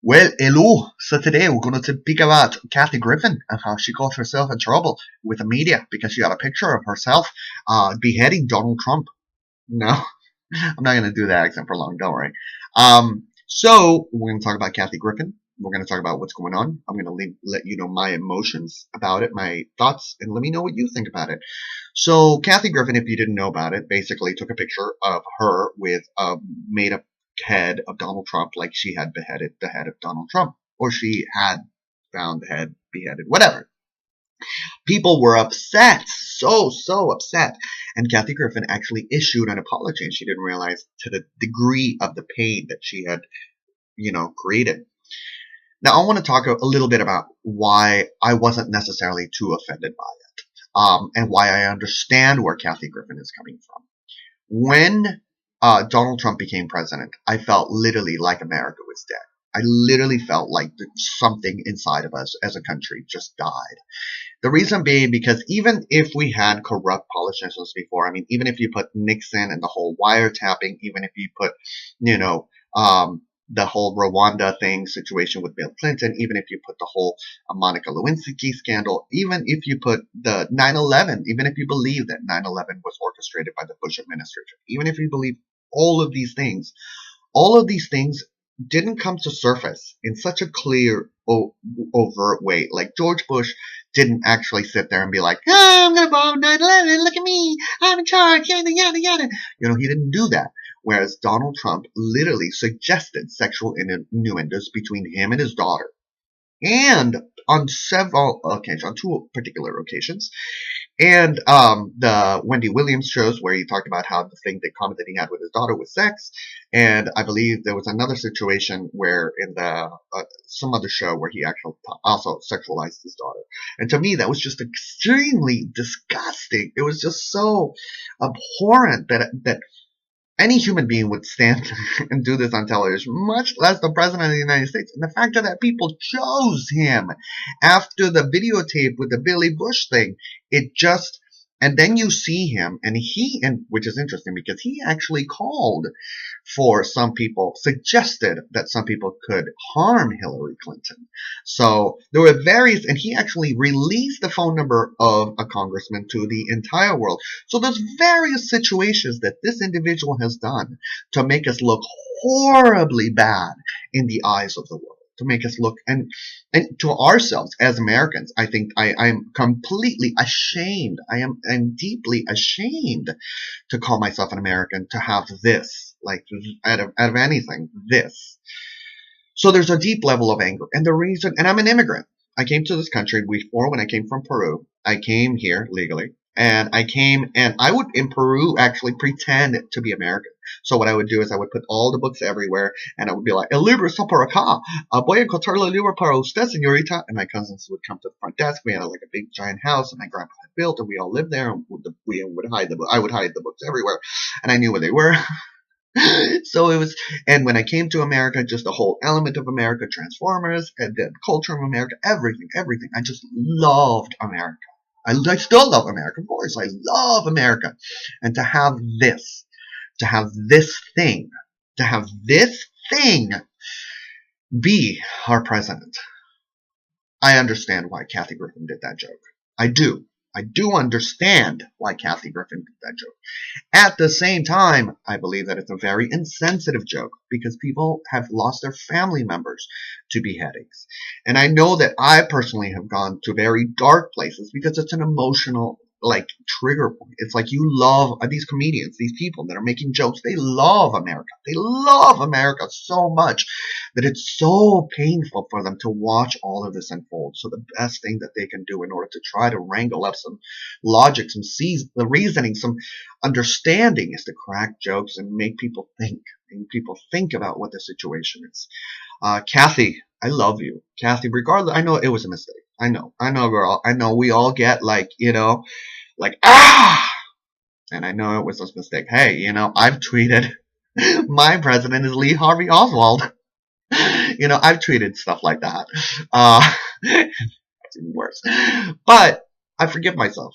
Well, hello. So today we're going to speak about Kathy Griffin and how she got herself in trouble with the media because she got a picture of herself beheading Donald Trump. No, I'm not going to do that accent for long. Don't worry. So we're going to talk about Kathy Griffin. We're going to talk about what's going on. I'm going to let you know my emotions about it, my thoughts, and let me know what you think about it. So Kathy Griffin, if you didn't know about it, basically took a picture of her with a made-up head of Donald Trump, like she had beheaded the head of Donald Trump, or she had found the head beheaded, whatever. People were upset, so upset. And Kathy Griffin actually issued an apology, and she didn't realize to the degree of the pain that she had, created. Now, I want to talk a little bit about why I wasn't necessarily too offended by it, and why I understand where Kathy Griffin is coming from. When Donald Trump became president, I felt literally like America was dead. I literally felt like something inside of us as a country just died. The reason being because even if we had corrupt politicians before, I mean, even if you put Nixon and the whole wiretapping, even if you put, the whole Rwanda thing situation with Bill Clinton, even if you put the whole Monica Lewinsky scandal, even if you put the 9/11, even if you believe that 9/11 was orchestrated by the Bush administration, even if you believe all of these things didn't come to surface in such a clear, overt way. Like George Bush didn't actually sit there and be like, I'm going to bomb 9/11, look at me, I'm in charge, yada, yada, yada. He didn't do that. Whereas Donald Trump literally suggested sexual innuendos between him and his daughter. And on several occasions, on two particular occasions, and the Wendy Williams shows where he talked about how the comment that he had with his daughter was sex. And I believe there was another situation where in the some other show where he actually also sexualized his daughter. And to me, that was just extremely disgusting. It was just so abhorrent that any human being would stand and do this on television, much less the president of the United States. And the fact that people chose him after the videotape with the Billy Bush thing, and then you see him, and which is interesting because he actually called for some people, suggested that some people could harm Hillary Clinton. So there were various, and he actually released the phone number of a congressman to the entire world. So there's various situations that this individual has done to make us look horribly bad in the eyes of the world. To make us look, and to ourselves as Americans, I think I'm completely ashamed. I'm deeply ashamed to call myself an American, to have this, like out of anything, this. So there's a deep level of anger, and I'm an immigrant. I came to this country before when I came from Peru. I came here legally. And I would in Peru actually pretend to be American. So what I would do is I would put all the books everywhere, and I would be like, El libro está por acá. Voy a encontrar el libro para usted, señorita. And my cousins would come to the front desk. We had like a big giant house, and my grandpa had built, and we all lived there. And we would hide the book. I would hide the books everywhere, and I knew where they were. So it was, and when I came to America, just the whole element of America, Transformers, and the culture of America, everything. I just loved America. I still love America, of course. I love America. And to have this thing be our president. I understand why Kathy Griffin did that joke. I do understand why Kathy Griffin did that joke. At the same time, I believe that it's a very insensitive joke because people have lost their family members to beheadings. And I know that I personally have gone to very dark places because it's an emotional, trigger point. It's like you love these comedians, these people that are making jokes. They love America. They love America so much that it's so painful for them to watch all of this unfold. So the best thing that they can do in order to try to wrangle up some logic, some reasoning, some understanding is to crack jokes and make people think about what the situation is. Kathy, I love you. Kathy, regardless, I know it was a mistake. I know, girl. I know we all get and I know it was a mistake. Hey, I've tweeted, my president is Lee Harvey Oswald. I've tweeted stuff like that. That's even worse. But I forgive myself,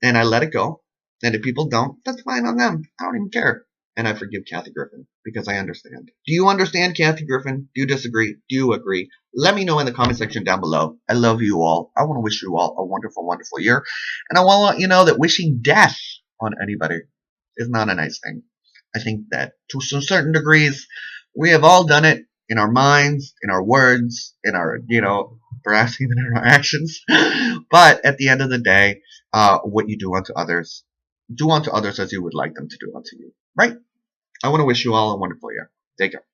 and I let it go. And if people don't, that's fine on them. I don't even care. and I forgive Kathy Griffin because I understand. Do you understand, Kathy Griffin? Do you disagree? Do you agree? Let me know in the comment section down below. I love you all. I want to wish you all a wonderful, wonderful year. And I want to let you know that wishing death on anybody is not a nice thing. I think that to some certain degrees, we have all done it in our minds, in our words, in our, perhaps even in our actions. But at the end of the day, what you do unto others, do unto others as you would like them to do unto you. Right? I want to wish you all a wonderful year. Take care.